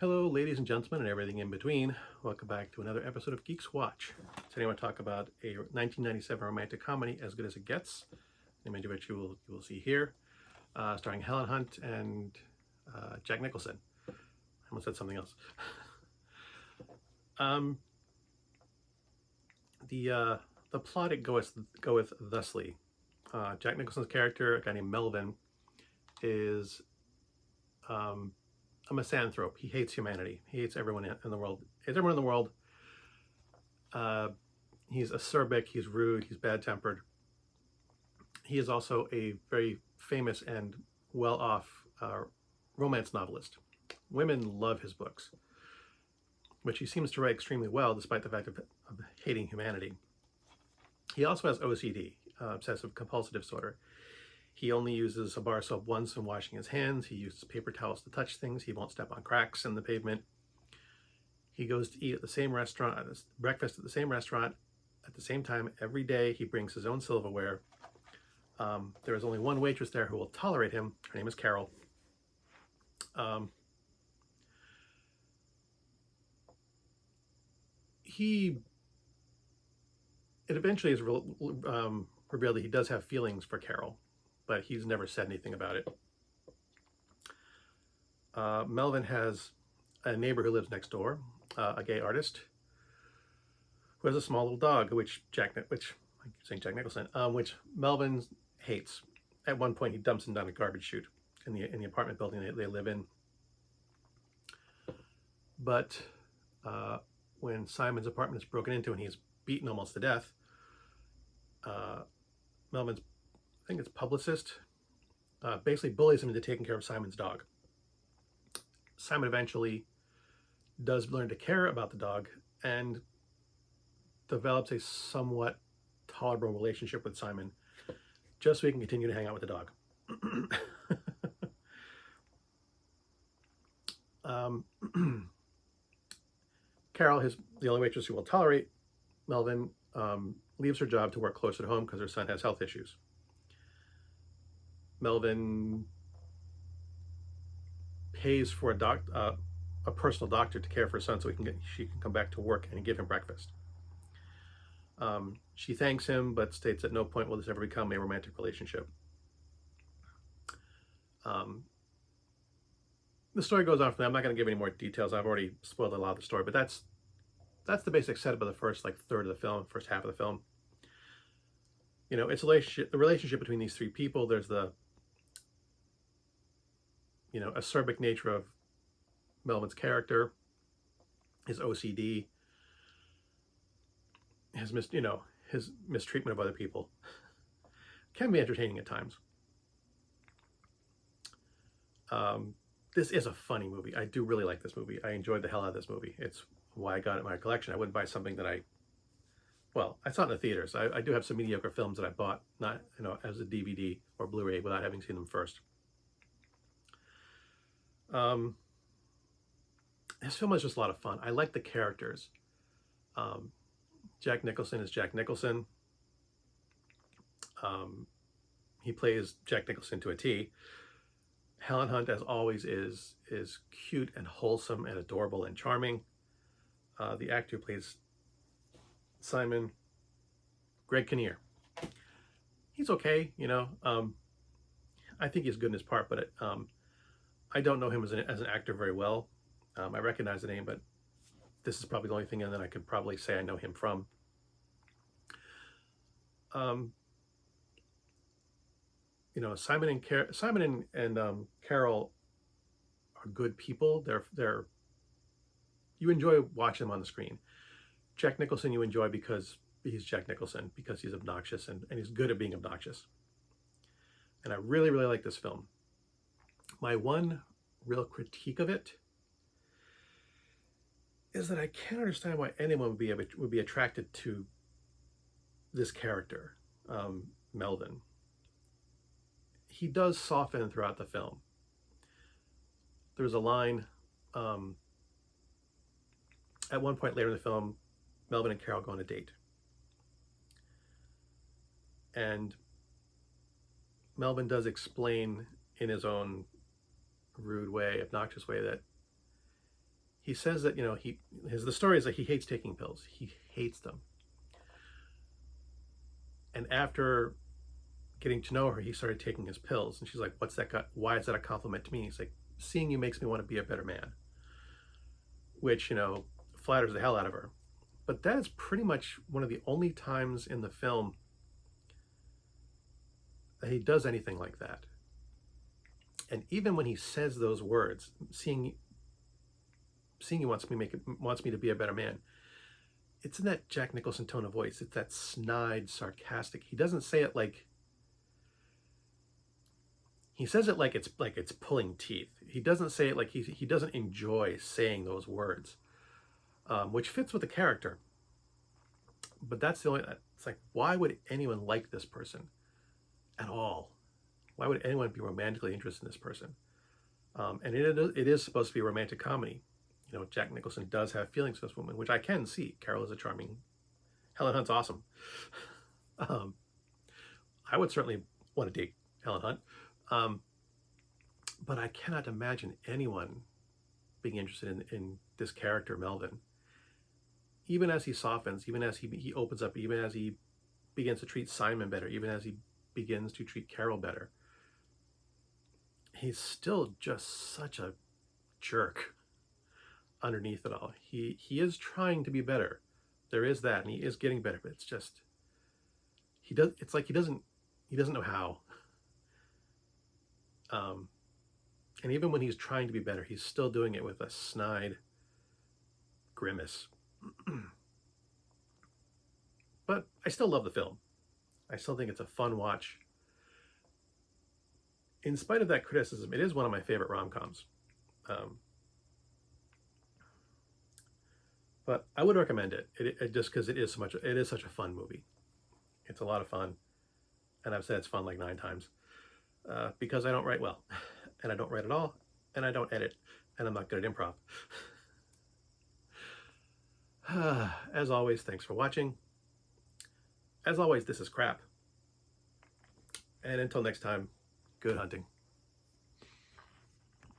Hello, ladies and gentlemen, and everything in between. Welcome back to another episode of GEEXX Watch. Today I want to talk about a 1997 romantic comedy, As Good as It Gets, the image of which you will see here, starring Helen Hunt and Jack Nicholson. I almost said something else. The plot it go with thusly. Jack Nicholson's character, a guy named Melvin, is a misanthrope. He hates humanity. He hates everyone in the world. Hates everyone in the world. He's acerbic. He's rude. He's bad-tempered. He is also a very famous and well-off romance novelist. Women love his books, which he seems to write extremely well, despite the fact of hating humanity. He also has OCD, obsessive compulsive disorder. He only uses a bar of soap once when washing his hands. He uses paper towels to touch things. He won't step on cracks in the pavement. He goes to eat at the same restaurant, breakfast at the same restaurant, at the same time every day. He brings his own silverware. There is only one waitress there who will tolerate him. Her name is Carol. It eventually is revealed that he does have feelings for Carol, but he's never said anything about it. Melvin has a neighbor who lives next door, a gay artist, who has a small little dog, which I keep saying Jack Nicholson, which Melvin hates. At one point, he dumps him down a garbage chute in the apartment building they live in. But when Simon's apartment is broken into and he's beaten almost to death, Melvin's, I think it's publicist, basically bullies him into taking care of Simon's dog. Simon eventually does learn to care about the dog and develops a somewhat tolerable relationship with Simon, just so he can continue to hang out with the dog. Carol, the only waitress who will tolerate Melvin, leaves her job to work closer to home because her son has health issues. Melvin pays for a personal doctor to care for her son so she can come back to work and give him breakfast. She thanks him, but states at no point will this ever become a romantic relationship. The story goes on from there. I'm not going to give any more details. I've already spoiled a lot of the story, but that's the basic setup of the first third of the film, first half of the film. You know, it's the relationship between these three people. There's the acerbic nature of Melvin's character, his OCD, his mistreatment of other people. Can be entertaining at times. This is a funny movie. I do really like this movie. I enjoyed the hell out of this movie. It's why I got it in my collection. I wouldn't buy something that I saw it in the theaters. I do have some mediocre films that I bought, not as a DVD or Blu-ray, without having seen them first. This film is just a lot of fun. I like the characters. Jack Nicholson is Jack Nicholson. He plays Jack Nicholson to a T. Helen Hunt, as always, is cute and wholesome and adorable and charming. The actor who plays Simon, Greg Kinnear. He's okay, I think he's good in his part, but I don't know him as an actor very well. I recognize the name, but this is probably the only thing that I could probably say I know him from. Simon and Carol are good people. You enjoy watching them on the screen. Jack Nicholson you enjoy because he's Jack Nicholson, because he's obnoxious and he's good at being obnoxious. And I really, really like this film. My one real critique of it is that I can't understand why anyone would be attracted to this character, Melvin. He does soften throughout the film. There's a line at one point later in the film, Melvin and Carol go on a date. And Melvin does explain in his own rude way, obnoxious way, that he says that, you know, the story is that he hates taking pills. He hates them. And after getting to know her, he started taking his pills. And she's like, what's that? Why is that a compliment to me? He's like, seeing you makes me want to be a better man, which, you know, flatters the hell out of her. But that is pretty much one of the only times in the film that he does anything like that. And even when he says those words, seeing you wants me to be a better man, it's in that Jack Nicholson tone of voice. It's that snide, sarcastic. He doesn't say it like, he says it like it's pulling teeth. He doesn't say it like he doesn't enjoy saying those words, which fits with the character. But that's the only, it's like, why would anyone like this person at all? Why would anyone be romantically interested in this person? And it is supposed to be a romantic comedy. You know, Jack Nicholson does have feelings for this woman, which I can see. Carol is a charming. Helen Hunt's awesome. I would certainly want to date Helen Hunt. But I cannot imagine anyone being interested in this character, Melvin. Even as he softens, even as he opens up, even as he begins to treat Simon better, even as he begins to treat Carol better, he's still just such a jerk underneath it all. He is trying to be better. There is that, and he is getting better, but it's just, it's like he doesn't know how. And even when he's trying to be better, he's still doing it with a snide grimace. But I still love the film. I still think it's a fun watch. In spite of that criticism, it is one of my favorite rom-coms. But I would recommend it just because it is such a fun movie. It's a lot of fun, and I've said it's fun like 9 times because I don't write well, and I don't write at all, and I don't edit, and I'm not good at improv. As always, thanks for watching. As always, this is crap. And until next time, good hunting.